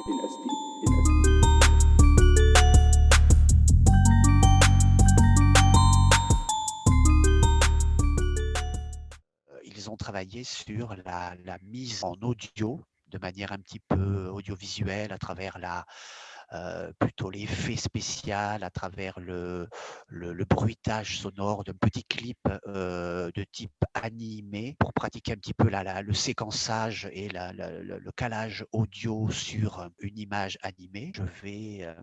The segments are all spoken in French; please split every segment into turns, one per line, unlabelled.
in SP, in SP.
Ils ont travaillé sur la mise en audio de manière un petit peu audiovisuelle à travers plutôt l'effet spécial, à travers le bruitage sonore d'un petit clip de type animé pour pratiquer un petit peu le séquençage et le calage audio sur une image animée. Je vais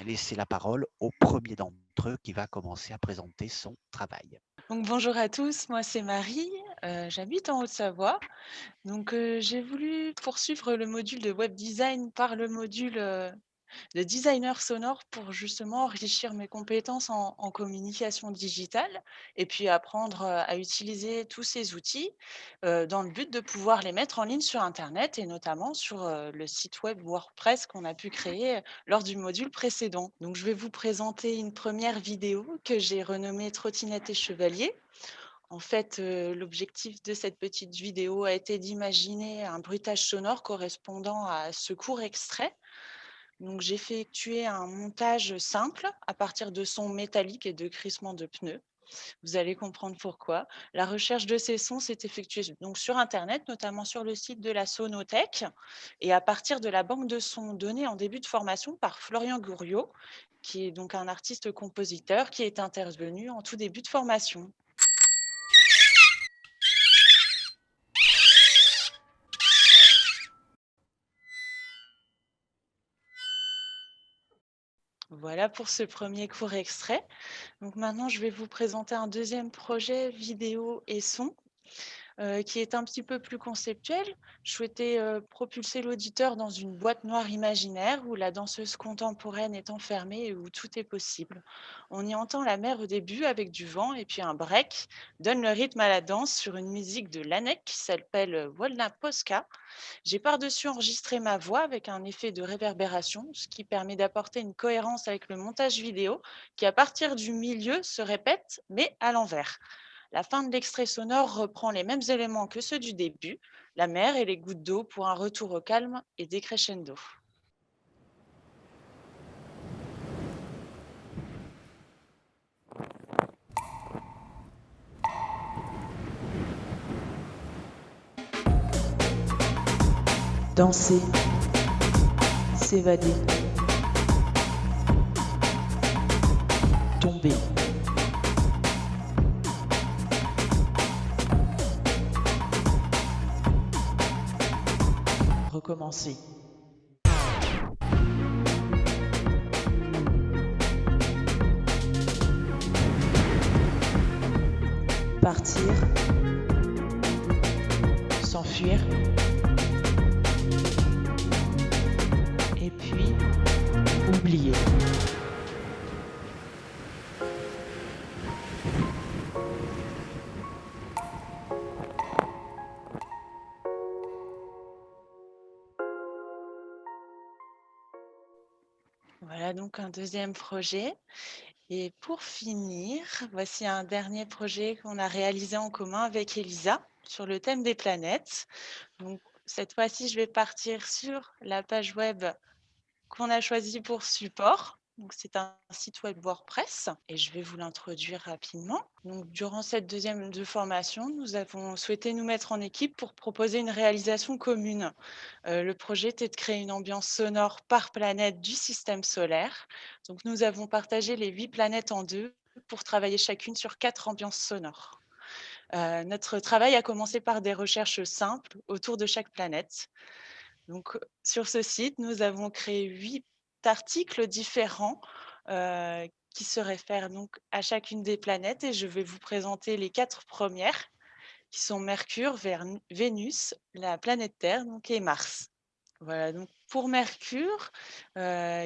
laisser la parole au premier d'entre eux qui va commencer à présenter son travail.
Donc bonjour à tous, moi c'est Marie, j'habite en Haute-Savoie. Donc j'ai voulu poursuivre le module de web design par le module, de designer sonore pour justement enrichir mes compétences en communication digitale et puis apprendre, à utiliser tous ces outils, dans le but de pouvoir les mettre en ligne sur internet et notamment sur, le site web WordPress qu'on a pu créer, lors du module précédent. Donc je vais vous présenter une première vidéo que j'ai renommée «Trottinette et chevalier». En fait, l'objectif de cette petite vidéo a été d'imaginer un bruitage sonore correspondant à ce court extrait. Donc j'ai effectué un montage simple à partir de sons métalliques et de crissements de pneus. Vous allez comprendre pourquoi. La recherche de ces sons s'est effectuée donc sur internet, notamment sur le site de la Sonothèque et à partir de la banque de sons donnée en début de formation par Florian Gouriot, qui est donc un artiste-compositeur qui est intervenu en tout début de formation. Voilà pour ce premier court extrait. Donc maintenant, je vais vous présenter un deuxième projet vidéo et son, qui est un petit peu plus conceptuel. Je souhaitais, propulser l'auditeur dans une boîte noire imaginaire où la danseuse contemporaine est enfermée et où tout est possible. On y entend la mer au début avec du vent et puis un break donne le rythme à la danse sur une musique de Lanek qui s'appelle, Wolna Polska. J'ai par-dessus enregistré ma voix avec un effet de réverbération, ce qui permet d'apporter une cohérence avec le montage vidéo qui, à partir du milieu, se répète, mais à l'envers. La fin de l'extrait sonore reprend les mêmes éléments que ceux du début, la mer et les gouttes d'eau pour un retour au calme et décrescendo.
Danser, s'évader, tomber. Recommencer. Partir, s'enfuir, et puis oublier.
Voilà donc un deuxième projet. Et pour finir, voici un dernier projet qu'on a réalisé en commun avec Elisa sur le thème des planètes. Donc, cette fois-ci, je vais partir sur la page web qu'on a choisie pour support. Donc, c'est un site web WordPress et je vais vous l'introduire rapidement. Donc, durant cette deuxième de formation, nous avons souhaité nous mettre en équipe pour proposer une réalisation commune. Le projet était de créer une ambiance sonore par planète du système solaire. Donc, nous avons partagé les 8 planètes en deux pour travailler chacune sur 4 ambiances sonores. Notre travail a commencé par des recherches simples autour de chaque planète. Donc, sur ce site, nous avons créé 8 articles différents, qui se réfèrent donc à chacune des planètes et je vais vous présenter les 4 premières qui sont Mercure, Vénus, la planète Terre donc et Mars. Voilà, donc pour Mercure,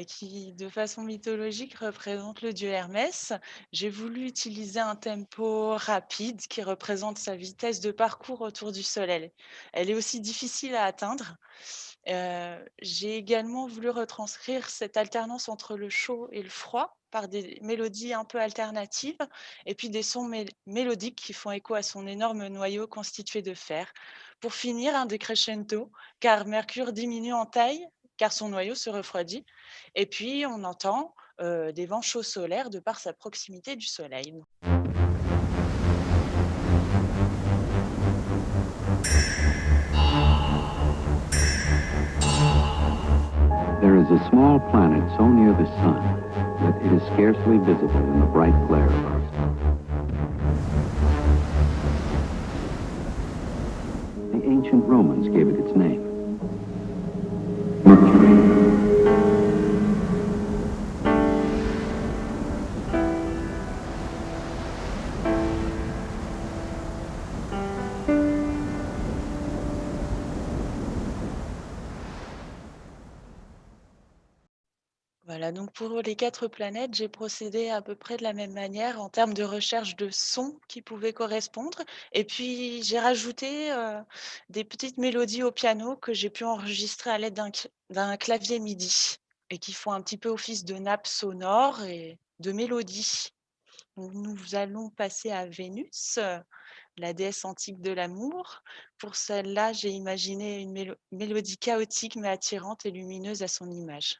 qui de façon mythologique représente le dieu Hermès, j'ai voulu utiliser un tempo rapide qui représente sa vitesse de parcours autour du Soleil. Elle est aussi difficile à atteindre. J'ai également voulu retranscrire cette alternance entre le chaud et le froid par des mélodies un peu alternatives et puis des sons mélodiques qui font écho à son énorme noyau constitué de fer. Pour finir, un décrescendo, car Mercure diminue en taille car son noyau se refroidit. Et puis, on entend des vents chauds solaires de par sa proximité du Soleil.
There is a small planet so near the sun that it is scarcely visible in the bright glare of our star. The ancient Romans gave it its name, Mercury.
Voilà, donc pour les 4 planètes, j'ai procédé à peu près de la même manière en termes de recherche de sons qui pouvaient correspondre. Et puis, j'ai rajouté des petites mélodies au piano que j'ai pu enregistrer à l'aide d'un clavier MIDI et qui font un petit peu office de nappe sonore et de mélodie. Donc, nous allons passer à Vénus, la déesse antique de l'amour. Pour celle-là, j'ai imaginé une mélodie chaotique mais attirante et lumineuse à son image.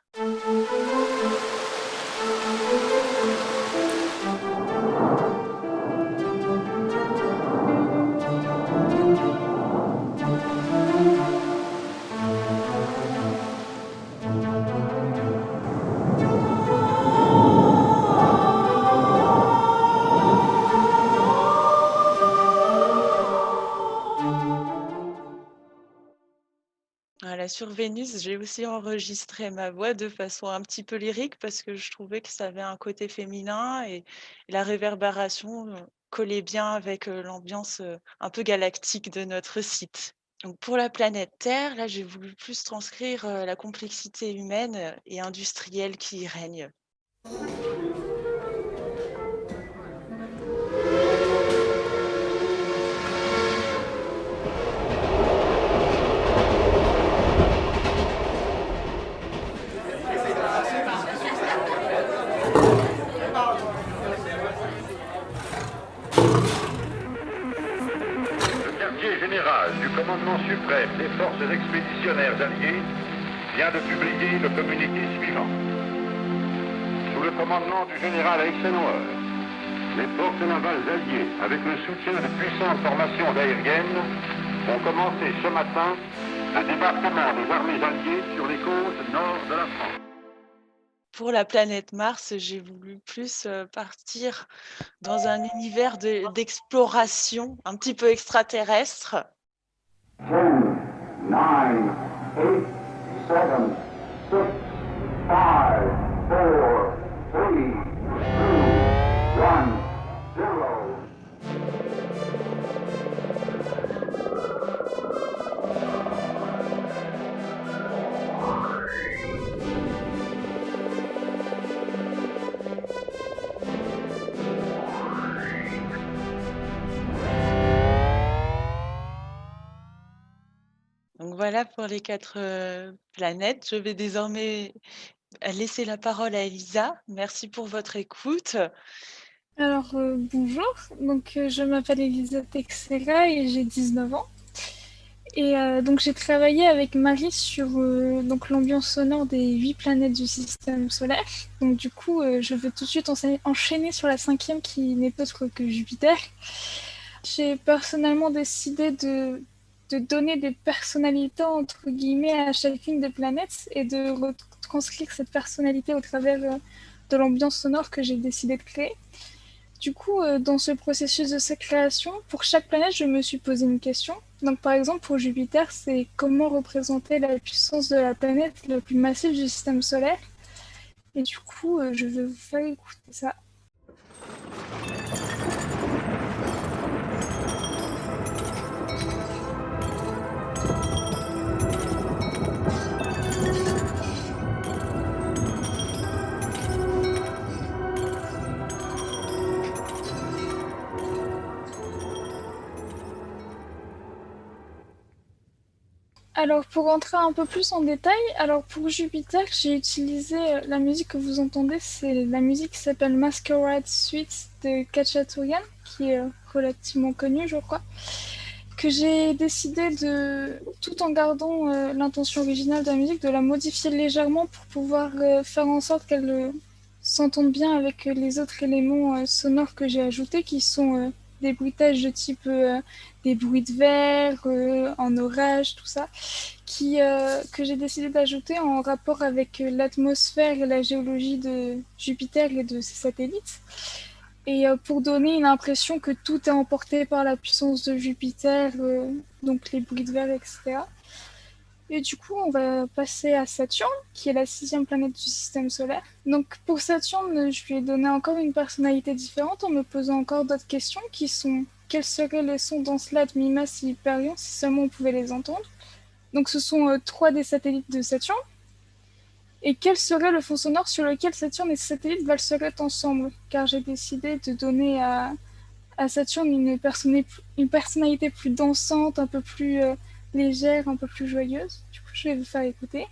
Voilà, sur Vénus, j'ai aussi enregistré ma voix de façon un petit peu lyrique parce que je trouvais que ça avait un côté féminin et la réverbération collait bien avec l'ambiance un peu galactique de notre site. Donc pour la planète Terre, là, j'ai voulu plus transcrire la complexité humaine et industrielle qui y règne.
Le quartier général du commandement suprême des forces expéditionnaires alliées vient de publier le communiqué suivant. Sous le commandement du général Eisenhower, les forces navales alliées, avec le soutien de puissantes formations aériennes, ont commencé ce matin un débarquement des armées alliées sur les côtes nord de la France.
Pour la planète Mars, j'ai voulu plus partir dans un univers d'exploration un petit peu extraterrestre.
10, 9, 8, 7, 6, 5, 4, 3, 2, 1, 0.
Donc voilà pour les 4 planètes. Je vais désormais laisser la parole à Elisa. Merci pour votre écoute.
Alors, bonjour, donc je m'appelle Elisa Texera et j'ai 19 ans. Et donc j'ai travaillé avec Marie sur donc l'ambiance sonore des 8 planètes du système solaire. Donc du coup, je veux tout de suite enchaîner sur la 5e qui n'est autre que Jupiter. J'ai personnellement décidé de donner des personnalités entre guillemets à chacune des planètes et de retranscrire cette personnalité au travers de l'ambiance sonore que j'ai décidé de créer. Du coup, dans ce processus de cette création, pour chaque planète, je me suis posé une question. Donc, par exemple, pour Jupiter, c'est comment représenter la puissance de la planète la plus massive du système solaire. Et du coup, je vais vous faire écouter ça. Alors, pour rentrer un peu plus en détail, alors pour Jupiter, j'ai utilisé la musique que vous entendez, c'est la musique qui s'appelle Masquerade Suite de Khatchaturian, qui est relativement connue, je crois. que j'ai décidé de, tout en gardant l'intention originale de la musique, de la modifier légèrement pour pouvoir faire en sorte qu'elle s'entende bien avec les autres éléments sonores que j'ai ajoutés, qui sont des bruitages de type des bruits de verre, en orage, tout ça, que j'ai décidé d'ajouter en rapport avec l'atmosphère et la géologie de Jupiter et de ses satellites. Et pour donner une impression que tout est emporté par la puissance de Jupiter, donc les bruits de verre, etc. Et du coup, on va passer à Saturne, qui est la 6e planète du système solaire. Donc pour Saturne, je lui ai donné encore une personnalité différente en me posant encore d'autres questions qui sont quels seraient les sons d'Encelade, Mimas et Hyperion si seulement on pouvait les entendre. Donc ce sont 3 des satellites de Saturne. Et quel serait le fond sonore sur lequel Saturne et ses satellites valseraient ensemble? Car j'ai décidé de donner à Saturne une personnalité plus dansante, un peu plus légère, un peu plus joyeuse. Du coup, je vais vous faire écouter.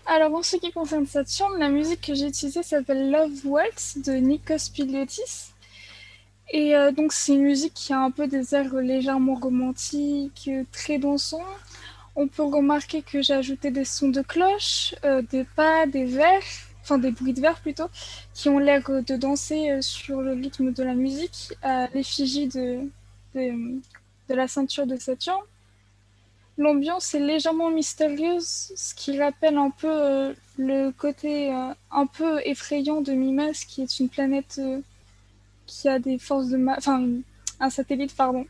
Alors, en ce qui concerne Saturne, la musique que j'ai utilisée s'appelle Love Waltz de Nikos Piliotis. Et donc, c'est une musique qui a un peu des airs légèrement romantiques, très dansants. On peut remarquer que j'ai ajouté des sons de cloche, des pas, des verres, enfin des bruits de verre plutôt, qui ont l'air de danser sur le rythme de la musique à l'effigie de la ceinture de Saturne. L'ambiance est légèrement mystérieuse, ce qui rappelle un peu le côté un peu effrayant de Mimas, qui est une planète qui a des forces de enfin un satellite pardon,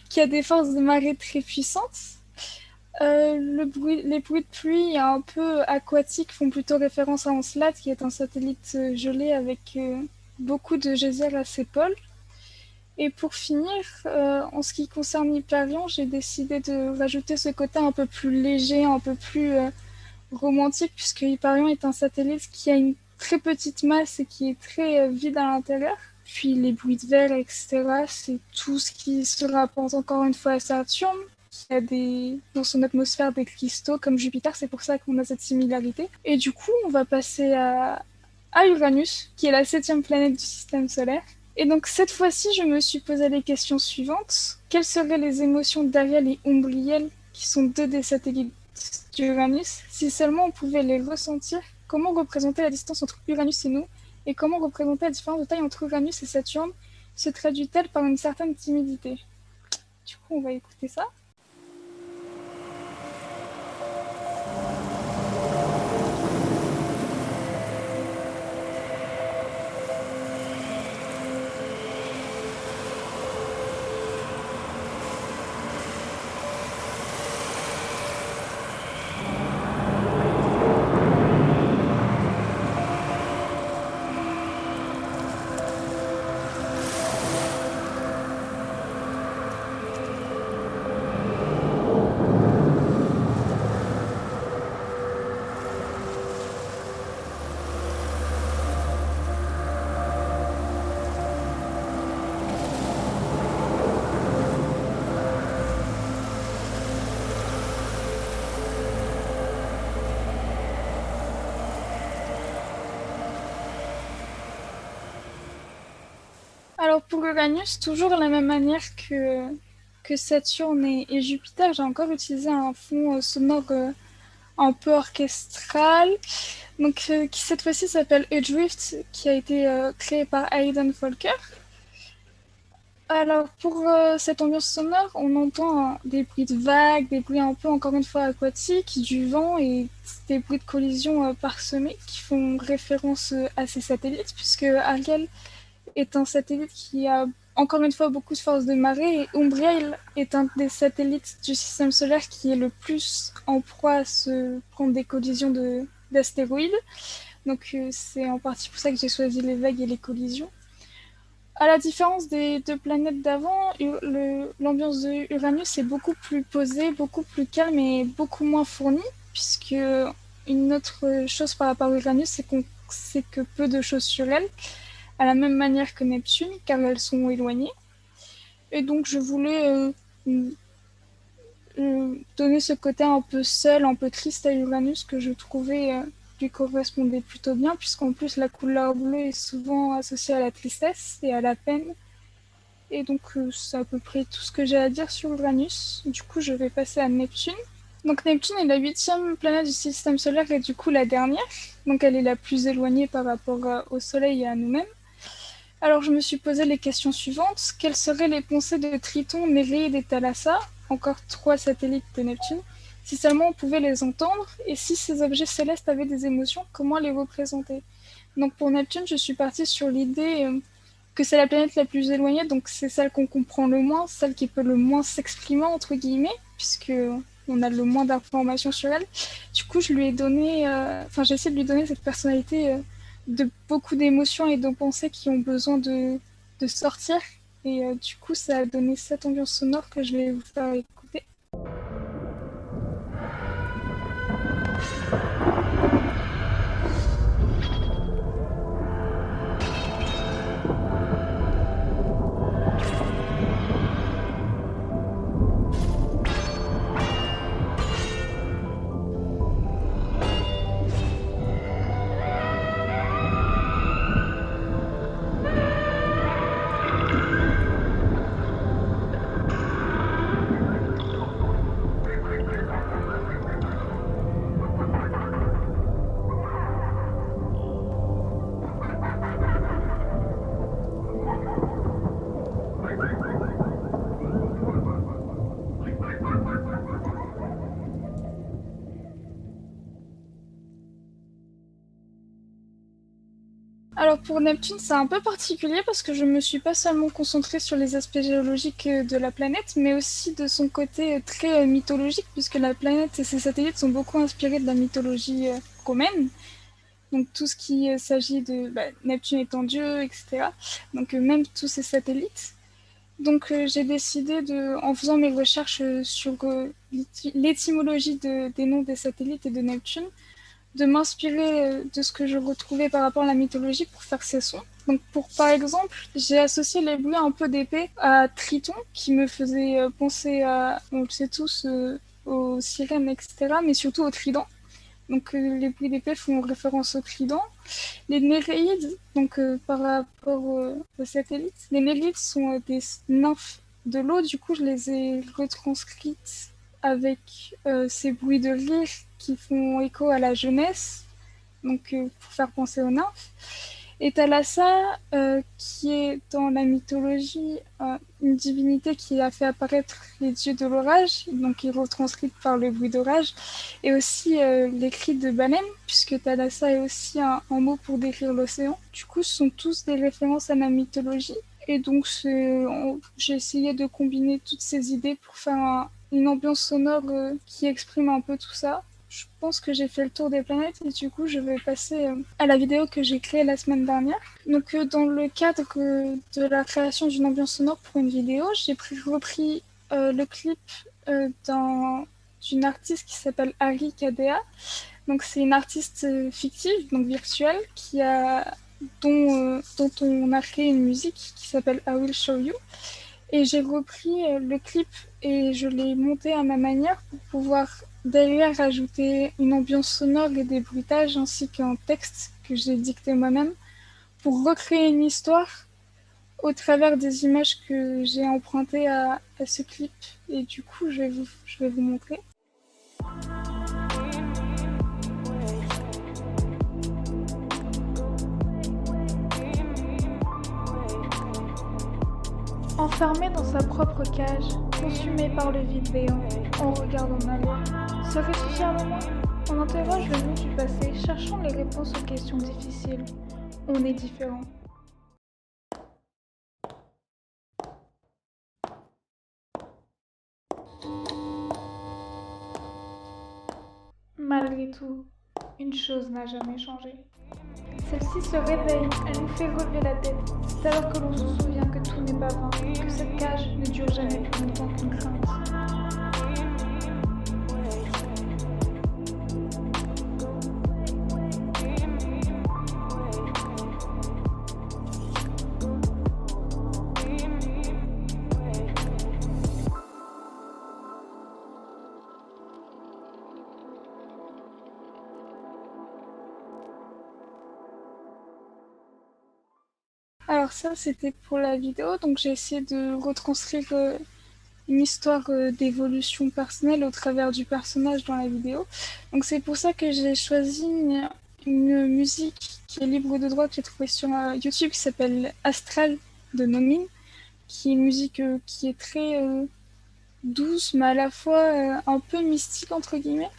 qui a des forces de marée très puissantes. Les bruits de pluie un peu aquatiques font plutôt référence à Encelade, qui est un satellite gelé avec beaucoup de geysers à ses pôles. Et pour finir, en ce qui concerne Hyperion, j'ai décidé de rajouter ce côté un peu plus léger, un peu plus romantique, puisque Hyperion est un satellite qui a une très petite masse et qui est très vide à l'intérieur. Puis les bruits de verre, etc., c'est tout ce qui se rapporte encore une fois à Saturne, qui a dans son atmosphère des cristaux comme Jupiter, c'est pour ça qu'on a cette similarité. Et du coup, on va passer à Uranus, qui est la 7e planète du système solaire. Et donc cette fois-ci, je me suis posé les questions suivantes. Quelles seraient les émotions d'Ariel et Umbriel, qui sont 2 des satellites d'Uranus, si seulement on pouvait les ressentir? Comment représenter la distance entre Uranus et nous? Et comment représenter la différence de taille entre Uranus et Saturne? Se traduit-elle par une certaine timidité? Du coup, on va écouter ça. Alors pour Uranus, toujours de la même manière que Saturne et Jupiter, j'ai encore utilisé un fond sonore un peu orchestral, donc qui cette fois-ci s'appelle Adrift, qui a été créé par Hayden Folker. Alors pour cette ambiance sonore, on entend des bruits de vagues, des bruits un peu encore une fois aquatiques, du vent et des bruits de collision parsemés qui font référence à ces satellites, puisque Ariel est un satellite qui a encore une fois beaucoup de force de marée et Umbriel est un des satellites du système solaire qui est le plus en proie à se prendre des collisions d'astéroïdes. Donc c'est en partie pour ça que j'ai choisi les vagues et les collisions. À la différence des deux planètes d'avant, l'ambiance de Uranus est beaucoup plus posée, beaucoup plus calme et beaucoup moins fournie, puisque une autre chose par rapport à Uranus, c'est qu'on sait que peu de choses sur elle, à la même manière que Neptune, car elles sont éloignées. Et donc je voulais donner ce côté un peu seul, un peu triste à Uranus que je trouvais lui correspondait plutôt bien, puisqu'en plus la couleur bleue est souvent associée à la tristesse et à la peine. Et donc c'est à peu près tout ce que j'ai à dire sur Uranus. Du coup je vais passer à Neptune. Donc Neptune est la 8e planète du système solaire et du coup la dernière. Donc elle est la plus éloignée par rapport au Soleil et à nous-mêmes. Alors je me suis posé les questions suivantes. Quelles seraient les pensées de Triton, Néréide et Thalassa, encore 3 satellites de Neptune, si seulement on pouvait les entendre, et si ces objets célestes avaient des émotions, comment les représenter? Donc pour Neptune, je suis partie sur l'idée que c'est la planète la plus éloignée, donc c'est celle qu'on comprend le moins, celle qui peut le moins s'exprimer, entre guillemets, puisque on a le moins d'informations sur elle. Du coup, je lui ai donné, j'ai essayé de lui donner cette personnalité de beaucoup d'émotions et de pensées qui ont besoin de sortir. Et du coup, ça a donné cette ambiance sonore que je vais vous faire écouter. Alors pour Neptune, c'est un peu particulier parce que je me suis pas seulement concentrée sur les aspects géologiques de la planète, mais aussi de son côté très mythologique, puisque la planète et ses satellites sont beaucoup inspirés de la mythologie romaine. Donc tout ce qui s'agit de Neptune étant Dieu, etc. Donc même tous ces satellites. Donc j'ai décidé, en faisant mes recherches sur l'étymologie des noms des satellites et de Neptune, de m'inspirer de ce que je retrouvais par rapport à la mythologie pour faire ces sons. Donc par exemple, j'ai associé les bruits un peu d'épée à Triton, qui me faisait penser à, on le sait tous, aux sirènes, etc., mais surtout au trident. Donc les bruits d'épée font référence au trident. Les Néréides, donc par rapport aux satellites, les Néréides sont des nymphes de l'eau, du coup je les ai retranscrites avec ces bruits de rire qui font écho à la jeunesse, donc pour faire penser aux nymphes. Et Thalassa, qui est dans la mythologie une divinité qui a fait apparaître les dieux de l'orage, donc qui est retranscrite par le bruit d'orage, et aussi les cris de baleine, puisque Thalassa est aussi un mot pour décrire l'océan. Du coup, ce sont tous des références à la mythologie. Et donc, j'ai essayé de combiner toutes ces idées pour faire une ambiance sonore qui exprime un peu tout ça. Je pense que j'ai fait le tour des planètes et du coup je vais passer à la vidéo que j'ai créée la semaine dernière. Donc dans le cadre de la création d'une ambiance sonore pour une vidéo, j'ai repris le clip d'une artiste qui s'appelle Ari Kadea. Donc c'est une artiste fictive, donc virtuelle, dont on a créé une musique qui s'appelle I Will Show You. Et j'ai repris le clip et je l'ai monté à ma manière pour pouvoir derrière ajouter une ambiance sonore et des bruitages ainsi qu'un texte que j'ai dicté moi-même pour recréer une histoire au travers des images que j'ai empruntées à ce clip. Et du coup, je vais vous montrer. Enfermé dans sa propre cage, consumé par le vide béant, on regarde en arrière. Serais-tu fier de moi? On interroge le nous du passé, cherchant les réponses aux questions difficiles. On est différents. Malgré tout, une chose n'a jamais changé. Celle-ci se réveille, elle nous fait relever la tête. C'est alors que l'on se souvient que tout n'est pas vain, que cette cage ne dure jamais plus longtemps qu'une crainte. Alors ça, c'était pour la vidéo. Donc j'ai essayé de retranscrire une histoire d'évolution personnelle au travers du personnage dans la vidéo. Donc c'est pour ça que j'ai choisi une musique qui est libre de droit que j'ai trouvée sur YouTube qui s'appelle Astral de Nomin, qui est une musique qui est très douce mais à la fois un peu mystique entre guillemets.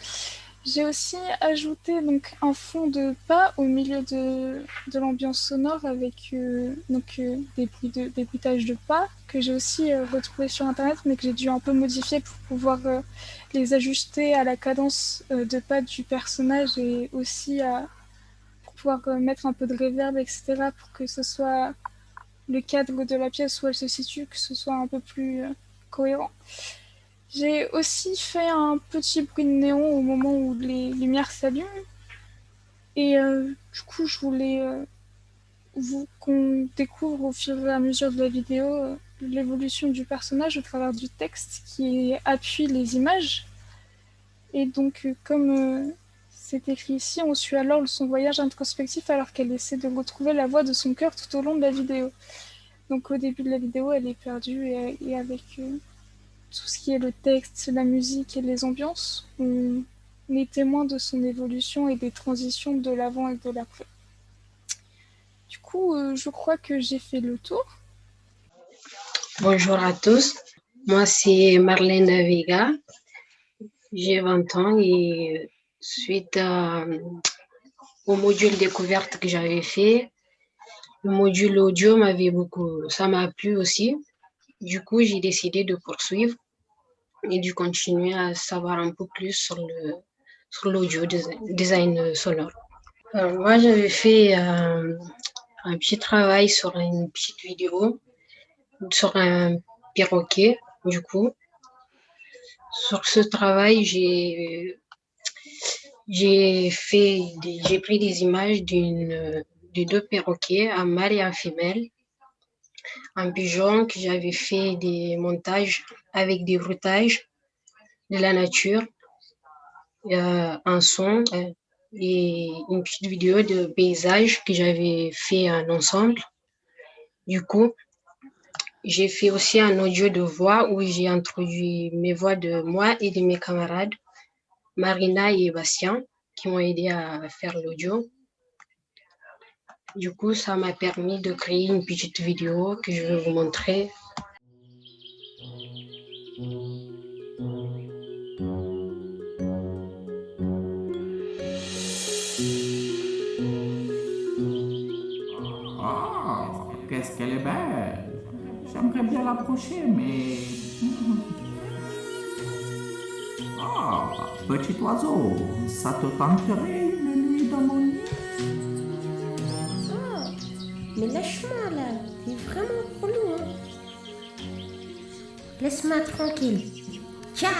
J'ai aussi ajouté donc un fond de pas au milieu de l'ambiance sonore avec des bruitages de pas que j'ai aussi retrouvé sur internet mais que j'ai dû un peu modifier pour pouvoir les ajuster à la cadence de pas du personnage et aussi pour pouvoir mettre un peu de reverb etc. pour que ce soit le cadre de la pièce où elle se situe, que ce soit un peu plus cohérent. J'ai aussi fait un petit bruit de néon au moment où les lumières s'allument. Et du coup, je voulais qu'on découvre au fur et à mesure de la vidéo l'évolution du personnage au travers du texte qui appuie les images. Et donc, comme c'est écrit ici, on suit alors son voyage introspectif alors qu'elle essaie de retrouver la voix de son cœur tout au long de la vidéo. Donc au début de la vidéo, elle est perdue et avec... tout ce qui est le texte, la musique et les ambiances, on est témoin de son évolution et des transitions de l'avant et de l'après. Du coup, je crois que j'ai fait le tour.
Bonjour à tous, moi c'est Marlène Vega, j'ai 20 ans et suite au module découverte que j'avais fait, le module audio ça m'a plu aussi. Du coup, j'ai décidé de poursuivre et de continuer à savoir un peu plus sur l'audio design sonore. Alors, moi, j'avais fait un petit travail sur une petite vidéo, sur un perroquet, du coup. Sur ce travail, j'ai pris des images de deux perroquets, un mâle et un femelle, un pigeon que j'avais fait des montages avec des bruitages de la nature, un son et une petite vidéo de paysage que j'avais fait en ensemble. Du coup, j'ai fait aussi un audio de voix où j'ai introduit mes voix de moi et de mes camarades, Marina et Bastien, qui m'ont aidé à faire l'audio. Du coup, ça m'a permis de créer une petite vidéo que je vais vous montrer.
Oh, qu'est-ce qu'elle est belle! J'aimerais bien l'approcher, mais... Ah, petit oiseau, ça te tenterait une nuit dans mon lit?
Oh, mais lâche-moi là, t'es vraiment relou, hein. Laisse-moi tranquille. Ciao!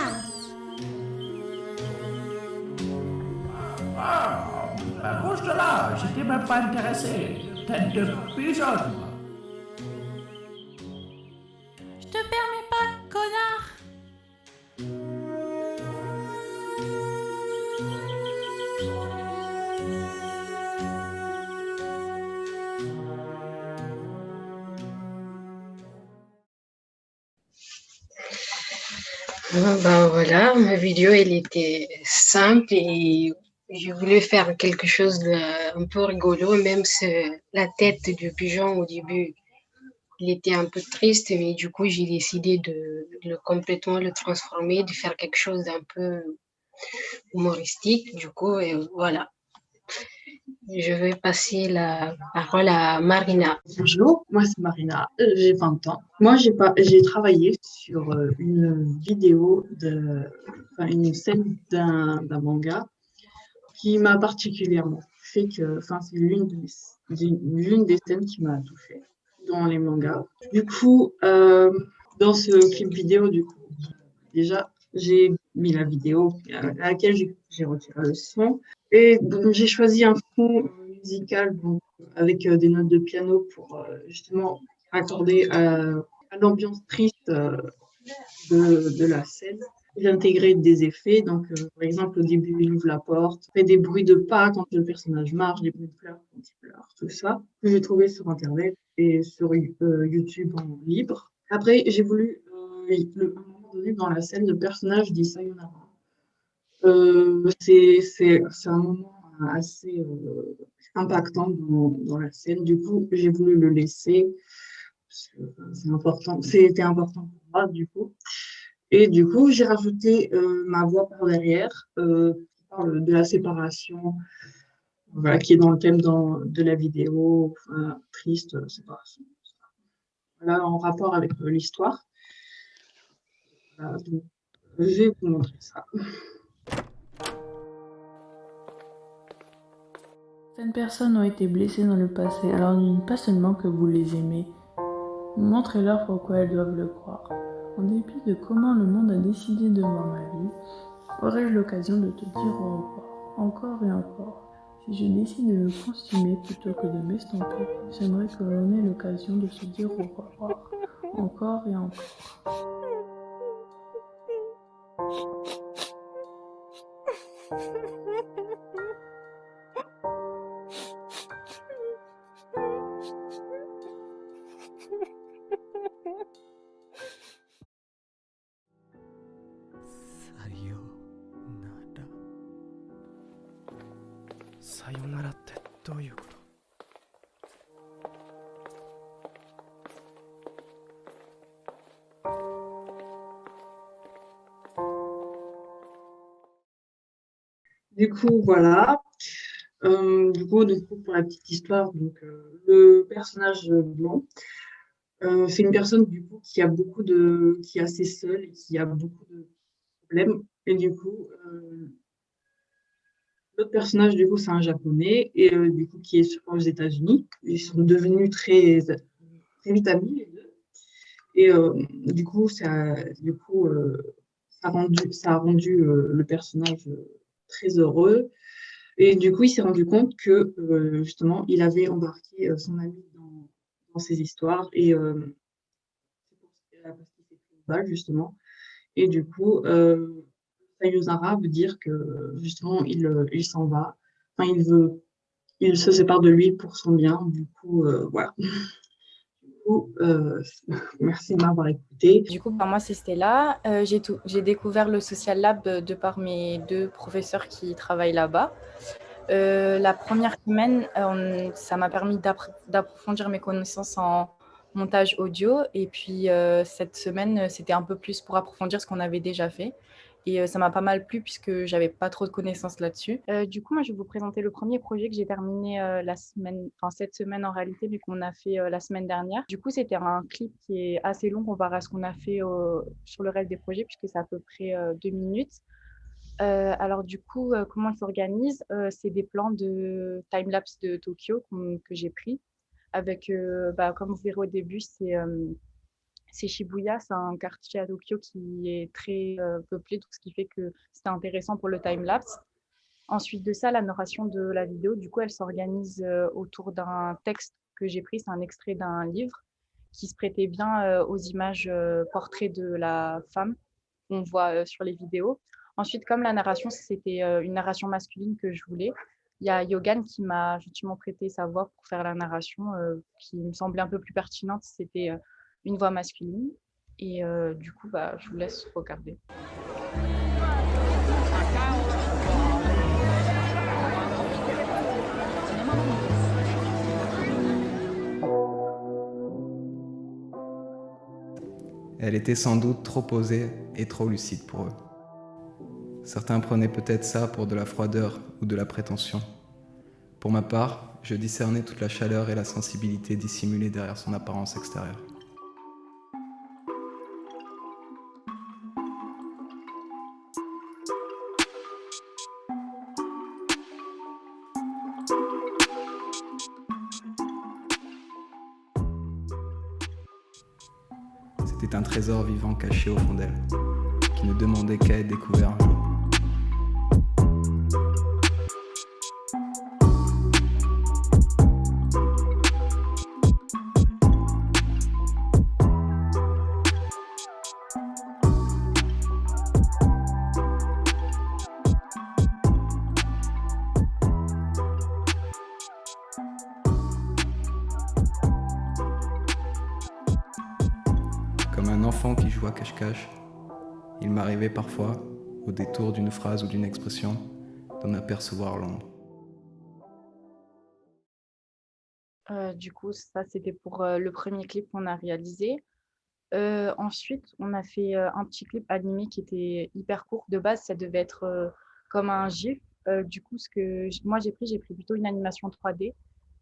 Ah, bouge de là, j'étais même pas intéressé. Tête de pigeon.
Je te permets pas, connard!
Ben voilà, ma vidéo elle était simple et je voulais faire quelque chose d'un peu rigolo, même si la tête du pigeon au début il était un peu triste, mais du coup j'ai décidé de complètement le transformer, de faire quelque chose d'un peu humoristique. Du coup, et voilà. Je vais passer la parole à Marina.
Bonjour, moi c'est Marina, j'ai 20 ans. Moi j'ai travaillé sur une vidéo, une scène d'un manga qui m'a particulièrement fait que, enfin, c'est l'une des scènes qui m'a touchée dans les mangas. Du coup, dans ce clip vidéo, du coup, déjà, j'ai mis la vidéo à laquelle j'ai retiré le son. Et donc, j'ai choisi un fond musical donc, avec des notes de piano pour justement accorder à l'ambiance triste de la scène. J'ai intégré des effets, donc par exemple au début il ouvre la porte, fait des bruits de pas quand le personnage marche, des bruits de pleurs quand il pleure, tout ça, que j'ai trouvé sur internet et sur YouTube en libre. Après j'ai voulu, à un moment donné dans la scène, le personnage dit Sayonara. C'est un moment assez impactant dans la scène, du coup j'ai voulu le laisser, parce que c'est important, c'était important pour moi du coup. Et du coup, j'ai rajouté ma voix par derrière, qui parle de la séparation, voilà, qui est dans le thème de la vidéo, enfin, triste, séparation. Voilà, en rapport avec l'histoire. Voilà, donc, je vais vous montrer ça.
Certaines personnes ont été blessées dans le passé, alors dites pas seulement que vous les aimez. Montrez-leur pourquoi elles doivent le croire. En dépit de comment le monde a décidé de voir ma vie, aurai-je l'occasion de te dire au revoir, encore et encore. Si je décide de me consumer plutôt que de m'estomper, j'aimerais que l'on ait l'occasion de se dire au revoir, encore et encore.
Sayonara ってどういうこと？Du
coup, voilà. Du coup, pour la petite histoire, donc, le personnage blanc, c'est une personne du coup qui est assez seule et qui a beaucoup de problèmes. Et du coup, l'autre personnage, du coup, c'est un Japonais et du coup, qui est aux États-Unis. Ils sont devenus très vite amis, les deux. Et du coup, ça a rendu le personnage très heureux. Et du coup, il s'est rendu compte que justement, il avait embarqué son ami dans ses histoires et parce qu'il s'est pris une balle, justement. Et du coup, Sayonara veut dire que justement, il s'en va. Enfin, il se sépare de lui pour son bien. Du coup, voilà. Du coup, merci de m'avoir écouté.
Du coup, moi, c'est Stella. J'ai découvert le Social Lab de par mes deux professeurs qui travaillent là-bas. La première semaine, ça m'a permis d'approfondir mes connaissances en montage audio. Et puis, cette semaine, c'était un peu plus pour approfondir ce qu'on avait déjà fait. Et ça m'a pas mal plu puisque j'avais pas trop de connaissances là-dessus. Du coup, moi, je vais vous présenter le premier projet que j'ai terminé cette semaine en réalité, mais qu'on a fait la semaine dernière. Du coup, c'était un clip qui est assez long comparé à ce qu'on a fait sur le reste des projets puisque c'est à peu près 2 minutes. Alors du coup, comment il s'organise? C'est des plans de time-lapse de Tokyo que j'ai pris avec, comme vous verrez au début, c'est Shibuya, c'est un quartier à Tokyo qui est très peuplé, donc ce qui fait que c'était intéressant pour le time-lapse. Ensuite de ça, la narration de la vidéo, du coup, elle s'organise autour d'un texte que j'ai pris, c'est un extrait d'un livre qui se prêtait bien aux images portraits de la femme qu'on voit sur les vidéos. Ensuite, comme la narration, c'était une narration masculine que je voulais, il y a Yogan qui m'a gentiment prêté sa voix pour faire la narration, qui me semblait un peu plus pertinente si c'était une voix masculine. Et du coup, je vous laisse regarder.
Elle était sans doute trop posée et trop lucide pour eux. Certains prenaient peut-être ça pour de la froideur ou de la prétention. Pour ma part, je discernais toute la chaleur et la sensibilité dissimulées derrière son apparence extérieure. C'était un trésor vivant caché au fond d'elle, qui ne demandait qu'à être découvert un jour. Comme un enfant qui joue à cache-cache, il m'arrivait parfois, au détour d'une phrase ou d'une expression, d'en apercevoir l'ombre.
Du coup, ça, c'était pour le premier clip qu'on a réalisé. Ensuite, on a fait un petit clip animé qui était hyper court. De base, ça devait être comme un GIF. Du coup, moi j'ai pris plutôt une animation 3D.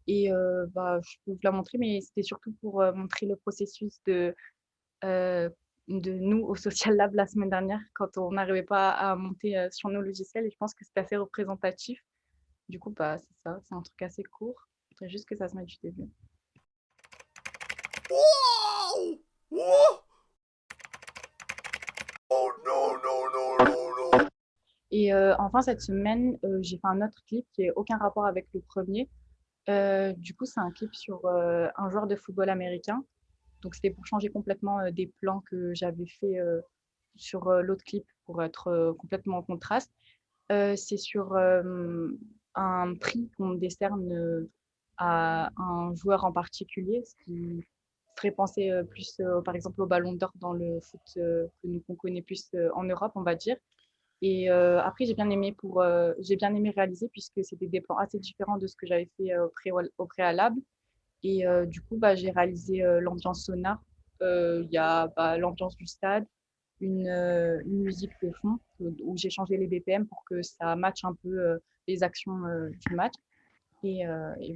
Et je peux vous la montrer, mais c'était surtout pour montrer le processus de nous au Social Lab la semaine dernière, quand on n'arrivait pas à monter sur nos logiciels. Et je pense que c'est assez représentatif. Du coup, c'est ça, c'est un truc assez court. Il faudrait juste que ça se mette du début.
Wow! Whoa! Oh no, no, no, no, no.
Et enfin, cette semaine, j'ai fait un autre clip qui n'a aucun rapport avec le premier. Du coup, c'est un clip sur un joueur de football américain. Donc, c'était pour changer complètement des plans que j'avais fait sur l'autre clip pour être complètement en contraste. C'est sur un prix qu'on décerne à un joueur en particulier, ce qui ferait penser plus, par exemple, au Ballon d'Or dans le foot qu'on connaît plus en Europe, on va dire. Et après, j'ai bien aimé réaliser puisque c'était des plans assez différents de ce que j'avais fait au préalable. Et du coup, j'ai réalisé l'ambiance sonore. Il y a l'ambiance du stade, une musique de fond où j'ai changé les BPM pour que ça matche un peu les actions du match. Et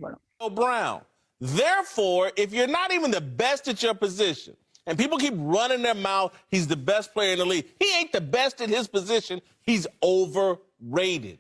voilà.
Brown. Therefore, if you're not even the best at your position, and people keep running their mouth, he's the best player in the league. He ain't the best at his position. He's overrated.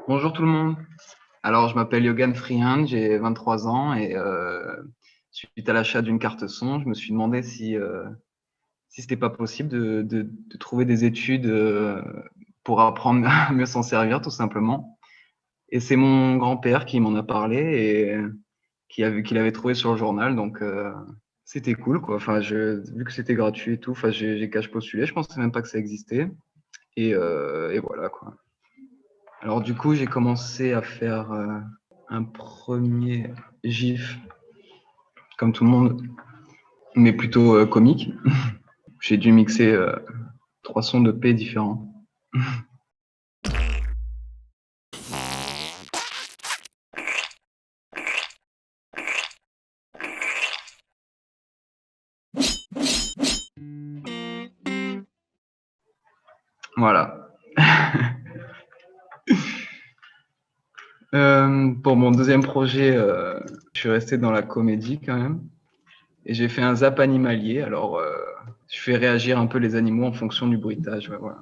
Bonjour tout le monde. Alors, je m'appelle Yogan Freehand, j'ai 23 ans et suite à l'achat d'une carte son, je me suis demandé si c'était pas possible de trouver des études pour apprendre à mieux s'en servir, tout simplement. Et c'est mon grand-père qui m'en a parlé et qu'il avait trouvé sur le journal, donc c'était cool, quoi. Enfin, vu que c'était gratuit et tout, enfin, j'ai qu'à postuler. Je pensais même pas que ça existait. Et voilà, quoi. Alors du coup, j'ai commencé à faire un premier GIF, comme tout le monde, mais plutôt comique. J'ai dû mixer 3 sons de P différents. Voilà. Pour mon deuxième projet, je suis resté dans la comédie quand même. Et j'ai fait un zap animalier. Alors, je fais réagir un peu les animaux en fonction du bruitage. Ouais, voilà.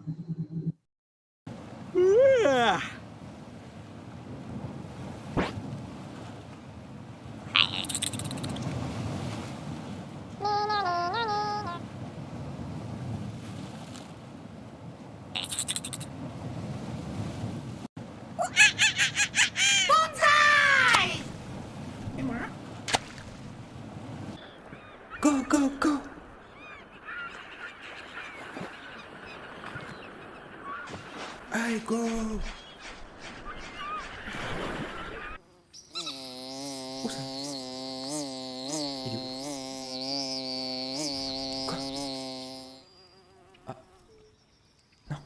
Allez, go! Où ça? Il est où? Quoi? Ah. Non.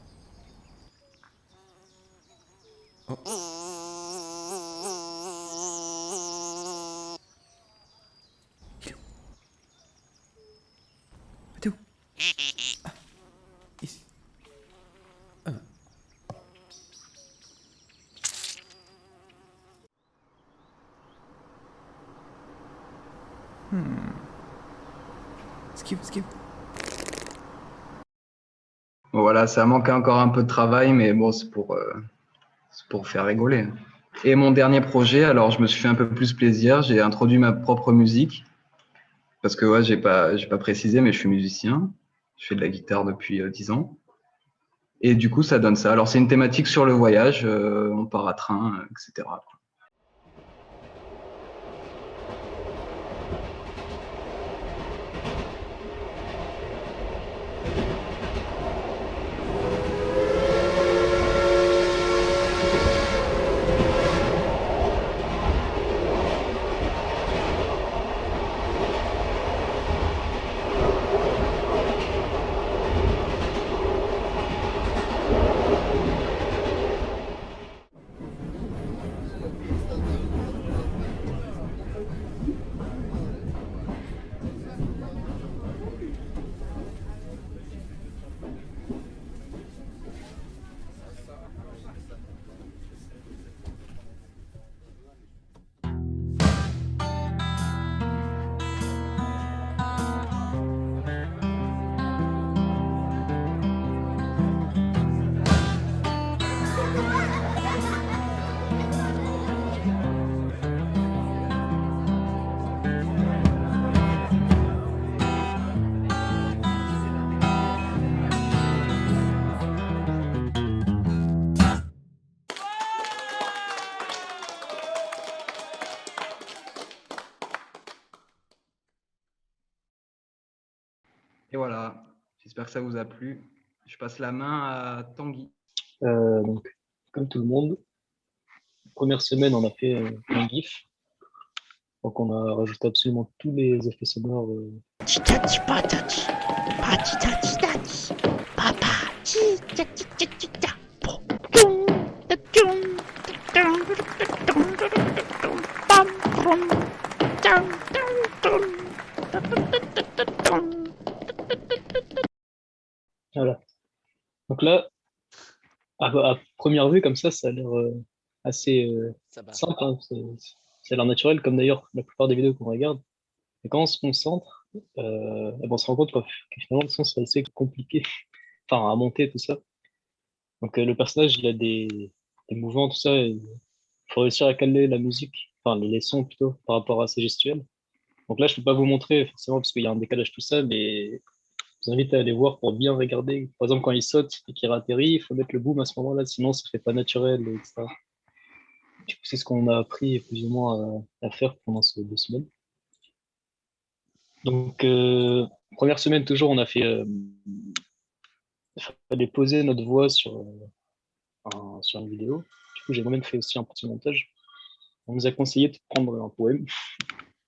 Oh. Il est où? T'es où? Ah. Ici. Skip.
Bon, voilà, ça manquait encore un peu de travail, mais bon, c'est pour faire rigoler. Et mon dernier projet, alors je me suis fait un peu plus plaisir, j'ai introduit ma propre musique, parce que ouais, j'ai pas précisé, mais je suis musicien, je fais de la guitare depuis 10 ans. Et du coup, ça donne ça. Alors c'est une thématique sur le voyage, on part à train, etc. Et voilà, j'espère que ça vous a plu. Je passe la main à Tanguy.
Donc, comme tout le monde, première semaine, on a fait un GIF. Donc, on a rajouté absolument tous les effets sonores. Voilà. Donc là, à première vue, comme ça a l'air assez simple. Hein. Ça a l'air naturel, comme d'ailleurs la plupart des vidéos qu'on regarde. Et quand on se concentre, on se rend compte que finalement, le son, c'est assez compliqué enfin, à monter, tout ça. Donc le personnage, il a des mouvements, tout ça. Il faut réussir à caler la musique, enfin les sons plutôt, par rapport à ses gestuels. Donc là, je ne peux pas vous montrer forcément parce qu'il y a un décalage, tout ça, mais je vous invite à aller voir pour bien regarder. Par exemple, quand il saute et qu'il atterrit, il faut mettre le boom à ce moment-là, sinon ça ne fait pas naturel, etc. Du coup, c'est ce qu'on a appris plus ou moins à faire pendant ces 2 semaines. Donc, première semaine, toujours, on a fait... il fallait poser notre voix sur une vidéo. Du coup, j'ai moi-même fait aussi un petit montage. On nous a conseillé de prendre un poème,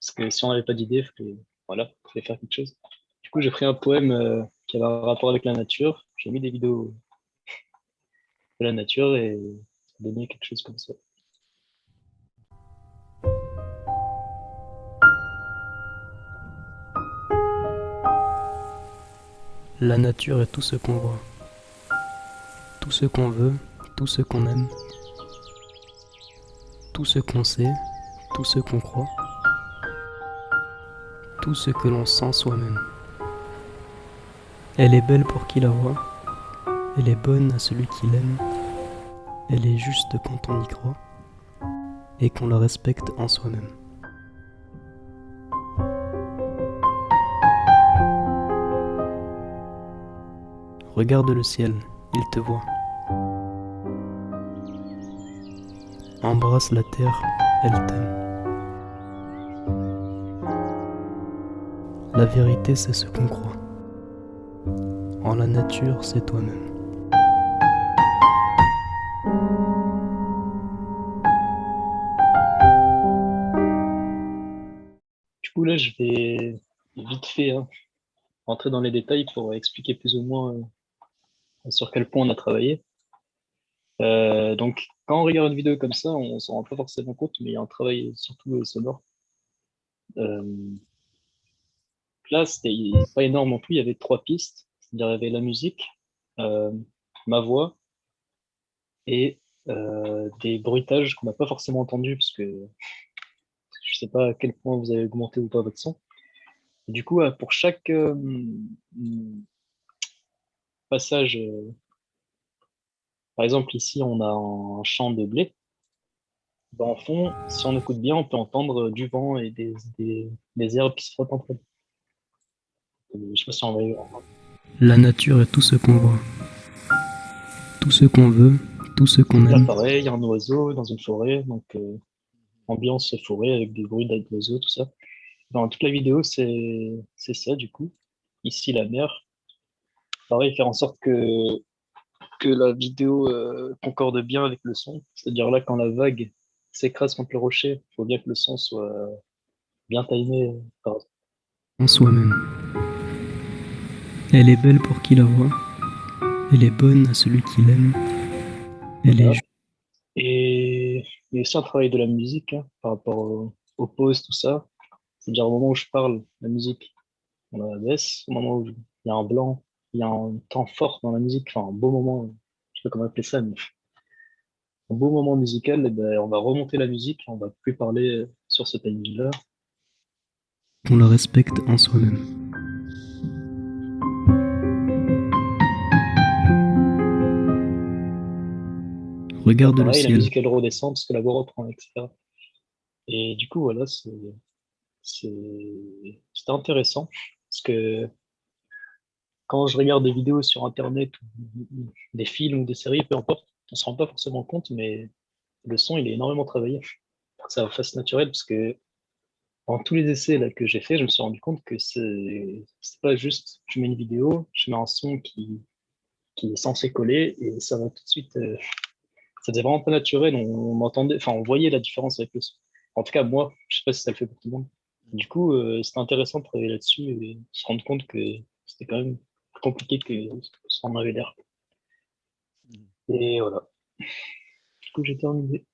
parce que si on n'avait pas d'idée, il fallait faire quelque chose. Du coup, j'ai pris un poème qui avait un rapport avec la nature. J'ai mis des vidéos de la nature et ça a donné quelque chose comme ça.
La nature est tout ce qu'on voit, tout ce qu'on veut, tout ce qu'on aime, tout ce qu'on sait, tout ce qu'on croit, tout ce que l'on sent soi-même. Elle est belle pour qui la voit, elle est bonne à celui qui l'aime, elle est juste quand on y croit et qu'on la respecte en soi-même. Regarde le ciel, il te voit. Embrasse la terre, elle t'aime. La vérité, c'est ce qu'on croit. En la nature, c'est toi-même.
coup, là, je vais vite fait rentrer dans les détails pour expliquer plus ou moins sur quel point on a travaillé. Donc, quand on regarde une vidéo comme ça, on s'en rend pas forcément compte, mais il y a un travail surtout sonore. Là, c'était pas énorme non plus, il y avait 3 pistes, c'est-à-dire il y avait la musique, ma voix et des bruitages qu'on n'a pas forcément entendus parce que je sais pas à quel point vous avez augmenté ou pas votre son. Et du coup, pour chaque passage, par exemple ici on a un champ de blé, ben, en fond, si on écoute bien, on peut entendre du vent et des herbes qui se frottent entre elles. Je sais pas si on va y voir.
La nature est tout ce qu'on voit, tout ce qu'on veut, tout ce qu'on
Là,
aime.
pareil, il y a un oiseau dans une forêt, donc ambiance forêt avec des bruits d'oiseaux, tout ça. Dans toute la vidéo, c'est ça du coup. Ici, la mer. Pareil, faire en sorte que la vidéo concorde bien avec le son. C'est-à-dire là, quand la vague s'écrase contre le rocher, il faut bien que le son soit bien timé.
En soi-même. Elle est belle pour qui la voit. Elle est bonne à celui qui l'aime. Elle est
Et il y a aussi un travail de la musique par rapport aux pauses, tout ça. C'est-à-dire au moment où je parle, la musique, on la baisse. Au moment où il y a un blanc, il y a un temps fort dans la musique, enfin un beau moment, je sais pas comment appeler ça, mais un beau moment musical, et ben, on va remonter la musique, on va plus parler sur ce timing-là.
qu'on le respecte en soi-même. Regarde le
Pareil, la
ciel.
musique elle redescend parce que la voix reprend, etc. Et du coup, voilà, c'était intéressant parce que quand je regarde des vidéos sur Internet, ou des films ou des séries, peu importe, on se rend pas forcément compte, mais le son, il est énormément travaillé pour que ça fasse naturel parce que dans tous les essais là, que j'ai fait, je me suis rendu compte que c'est pas juste je mets une vidéo, je mets un son qui est censé coller et ça va tout de suite. Ça faisait vraiment pas naturel, on entendait, enfin on voyait la différence avec le son. En tout cas, moi, je sais pas si ça le fait pour tout le monde. Du coup, c'était intéressant de travailler là-dessus et se rendre compte que c'était quand même plus compliqué que ça en avait l'air. Et voilà. Du coup, j'ai terminé.